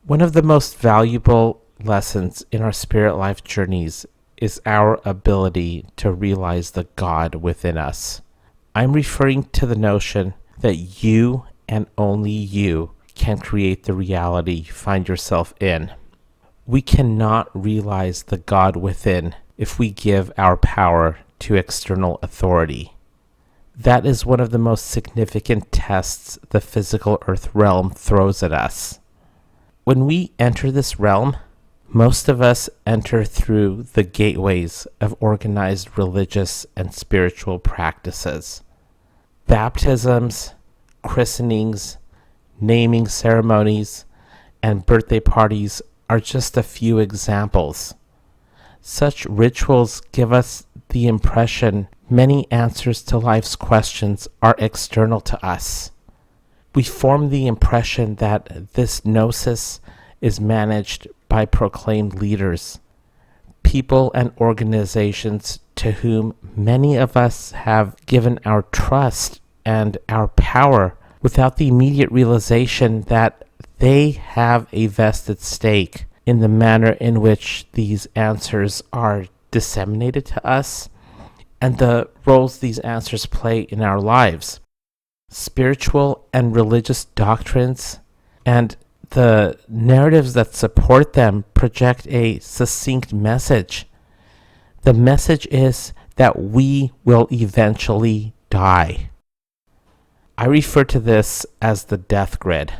One of the most valuable lessons in our spirit life journeys is our ability to realize the God within us. I'm referring to the notion that you and only you can create the reality you find yourself in. We cannot realize the God within if we give our power to external authority. That is one of the most significant tests the physical earth realm throws at us. When we enter this realm, most of us enter through the gateways of organized religious and spiritual practices. Baptisms, christenings, naming ceremonies, and birthday parties are just a few examples. Such rituals give us the impression many answers to life's questions are external to us. We form the impression that this gnosis is managed by proclaimed leaders, people and organizations to whom many of us have given our trust and our power without the immediate realization that they have a vested stake in the manner in which these answers are disseminated to us and the roles these answers play in our lives. Spiritual and religious doctrines and the narratives that support them project a succinct message. The message is that we will eventually die. I refer to this as the death grid.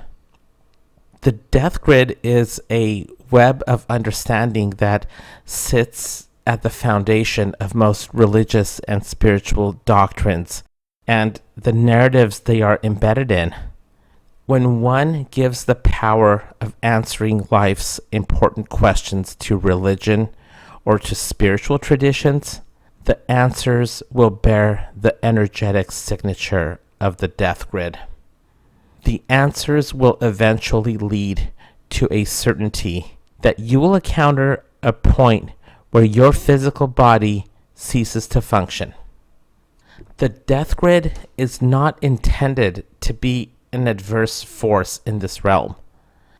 The death grid is a web of understanding that sits at the foundation of most religious and spiritual doctrines and the narratives they are embedded in. When one gives the power of answering life's important questions to religion or to spiritual traditions, the answers will bear the energetic signature of the death grid. The answers will eventually lead to a certainty that you will encounter a point where your physical body ceases to function. The death grid is not intended to be an adverse force in this realm.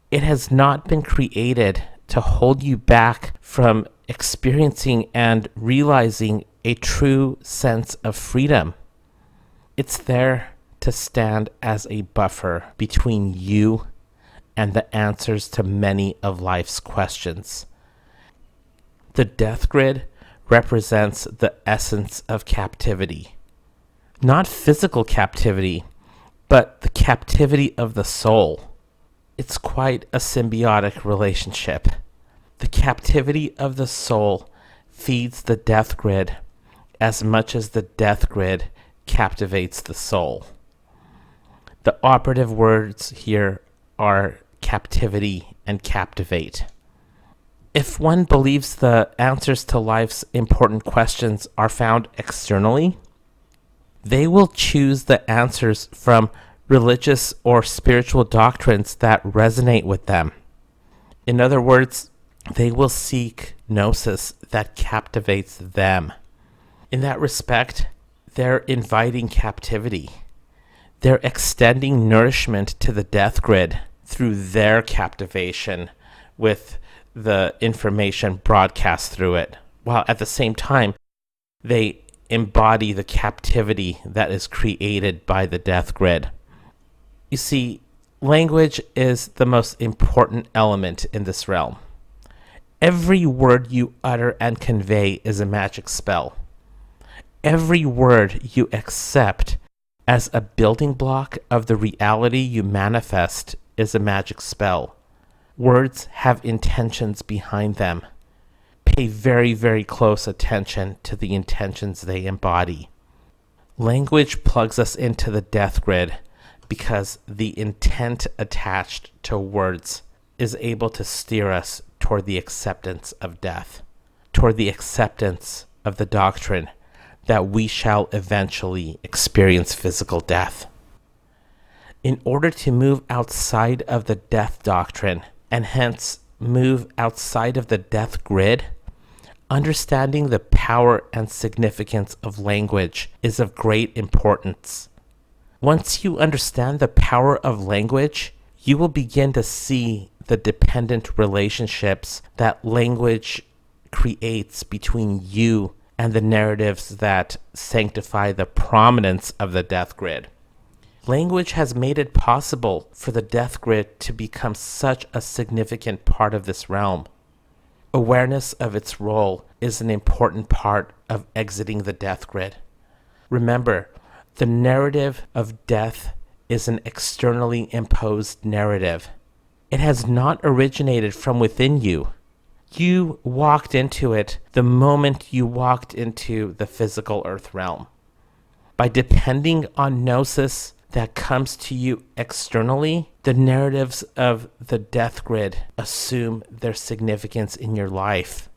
It has not been created to hold you back from experiencing and realizing a true sense of freedom. It's there to stand as a buffer between you and the answers to many of life's questions. The death grid represents the essence of captivity. Not physical captivity, but the captivity of the soul. It's quite a symbiotic relationship. The captivity of the soul feeds the death grid as much as the death grid captivates the soul. The operative words here are captivity and captivate. If one believes the answers to life's important questions are found externally, they will choose the answers from religious or spiritual doctrines that resonate with them. In other words, they will seek gnosis that captivates them. In that respect, they're inviting captivity. They're extending nourishment to the death grid through their captivation with the information broadcast through it, while at the same time, they embody the captivity that is created by the death grid. You see, language is the most important element in this realm. Every word you utter and convey is a magic spell. Every word you accept as a building block of the reality you manifest is a magic spell. Words have intentions behind them. Pay very, very close attention to the intentions they embody. Language plugs us into the death grid because the intent attached to words is able to steer us toward the acceptance of death, toward the acceptance of the doctrine that we shall eventually experience physical death. In order to move outside of the death doctrine, and hence move outside of the death grid, understanding the power and significance of language is of great importance. Once you understand the power of language, you will begin to see the dependent relationships that language creates between you and the narratives that sanctify the prominence of the death grid. Language has made it possible for the death grid to become such a significant part of this realm. Awareness of its role is an important part of exiting the death grid. Remember, the narrative of death is an externally imposed narrative. It has not originated from within you. You walked into it the moment you walked into the physical earth realm. By depending on gnosis that comes to you externally, the narratives of the death grid assume their significance in your life.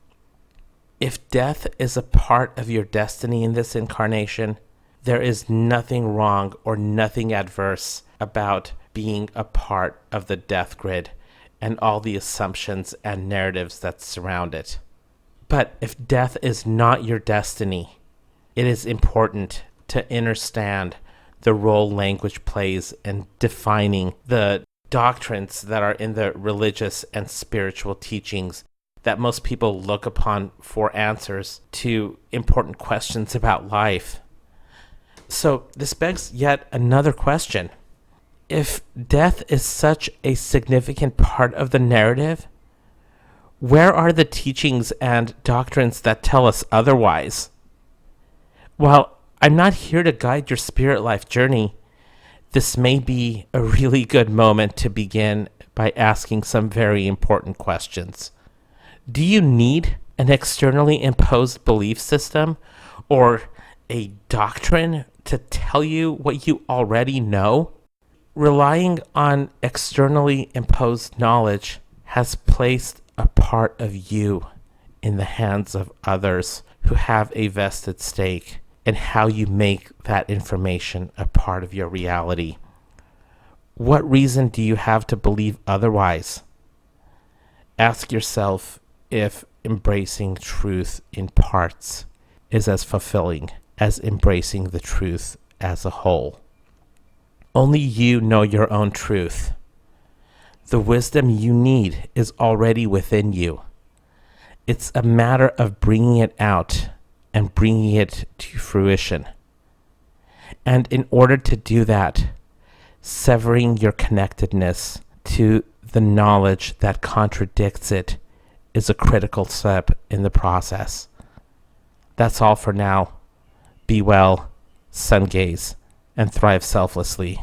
If death is a part of your destiny in this incarnation, there is nothing wrong or nothing adverse about being a part of the death grid and all the assumptions and narratives that surround it. But if death is not your destiny, it is important to understand the role language plays in defining the doctrines that are in the religious and spiritual teachings that most people look upon for answers to important questions about life. So this begs yet another question. If death is such a significant part of the narrative, where are the teachings and doctrines that tell us otherwise? While I'm not here to guide your spirit life journey, this may be a really good moment to begin by asking some very important questions. Do you need an externally imposed belief system or a doctrine to tell you what you already know? Relying on externally imposed knowledge has placed a part of you in the hands of others who have a vested stake in how you make that information a part of your reality. What reason do you have to believe otherwise? Ask yourself if embracing truth in parts is as fulfilling as embracing the truth as a whole. Only you know your own truth. The wisdom you need is already within you. It's a matter of bringing it out and bringing it to fruition. And in order to do that, severing your connectedness to the knowledge that contradicts it is a critical step in the process. That's all for now. Be well, sun gaze, and thrive selflessly.